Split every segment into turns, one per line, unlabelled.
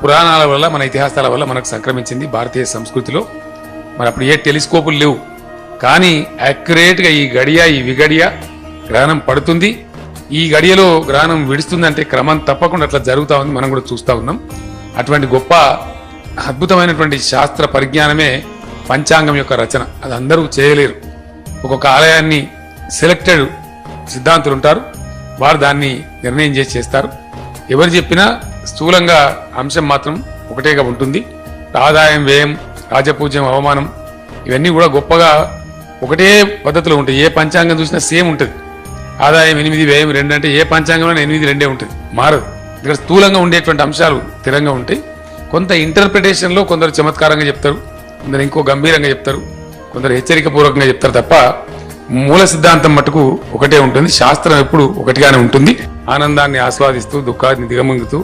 పురాణాల వల్ల మన ఇతిహాసాల వల్ల మనకు సంక్రమించింది భారతీయ సంస్కృతిలో. మరి అప్పుడు ఏ టెలిస్కోపులు లేవు, కానీ యాక్యురేట్గా ఈ గడియ ఈ విగడియ గ్రహణం పడుతుంది, ఈ గడియలో గ్రహణం విడుస్తుందంటే క్రమం తప్పకుండా అట్లా జరుగుతూ ఉంది, మనం కూడా చూస్తూ ఉన్నాం. అటువంటి గొప్ప అద్భుతమైనటువంటి శాస్త్ర పరిజ్ఞానమే పంచాంగం యొక్క రచన. అది అందరూ చేయలేరు. ఒక్కొక్క ఆలయాన్ని సెలెక్టెడ్ సిద్ధాంతులు ఉంటారు, వారు దాన్ని నిర్ణయం చేసి చేస్తారు. ఎవరు చెప్పినా స్థూలంగా అంశం మాత్రం ఒకటేగా ఉంటుంది. ఆదాయం, వ్యయం, రాజపూజ్యం, అవమానం ఇవన్నీ కూడా గొప్పగా ఒకటే పద్ధతిలో ఉంటాయి. ఏ పంచాంగం చూసినా సేమ్ ఉంటుంది. ఆదాయం 8, వ్యయం 2 అంటే ఏ పంచాంగంలో 8, 2 ఉంటుంది, మారదు. ఇక్కడ స్థూలంగా ఉండేటువంటి అంశాలు స్థిరంగా ఉంటాయి. కొంత ఇంటర్ప్రిటేషన్లో కొందరు చమత్కారంగా చెప్తారు, కొందరు ఇంకో గంభీరంగా చెప్తారు, కొందరు హెచ్చరికపూర్వకంగా చెప్తారు తప్ప మూల సిద్ధాంతం మటుకు ఒకటే ఉంటుంది. శాస్త్రం ఎప్పుడు ఒకటిగానే ఉంటుంది. ఆనందాన్ని ఆస్వాదిస్తూ దుఃఖాన్ని దిగమింగుతూ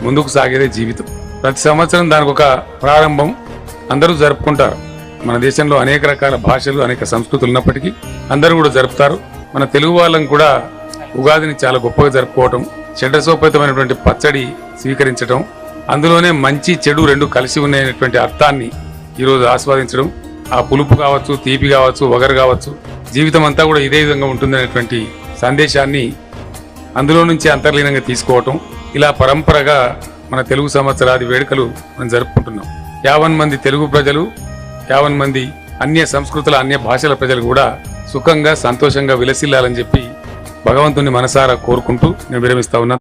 ముందుకు సాగేదే జీవితం. ప్రతి సంవత్సరం దానికి ఒక ప్రారంభం అందరూ జరుపుకుంటారు. మన దేశంలో అనేక రకాల భాషలు, అనేక సంస్కృతులు ఉన్నప్పటికీ అందరూ కూడా జరుపుతారు. మన తెలుగు వాళ్ళం కూడా ఉగాదిని చాలా గొప్పగా జరుపుకోవటం, షడ్రసోపేతమైనటువంటి పచ్చడి స్వీకరించడం, అందులోనే మంచి చెడు రెండు కలిసి ఉన్నటువంటి అర్థాన్ని ఈరోజు ఆస్వాదించడం, ఆ పులుపు కావచ్చు, తీపి కావచ్చు, వగరు కావచ్చు, జీవితం అంతా కూడా ఇదే విధంగా ఉంటుందనేటువంటి సందేశాన్ని అందులో నుంచి అంతర్లీనంగా తీసుకోవటం, ఇలా పరంపరగా మన తెలుగు సంవత్సరాది వేడుకలు మనం జరుపుకుంటున్నాం. 50 మంది తెలుగు ప్రజలు, 50 మంది అన్య సంస్కృతుల, అన్య భాషల ప్రజలు కూడా సుఖంగా సంతోషంగా విలసిల్లాలని చెప్పి భగవంతుని మనసారా కోరుకుంటూ నేను విరమిస్తా ఉన్నాను.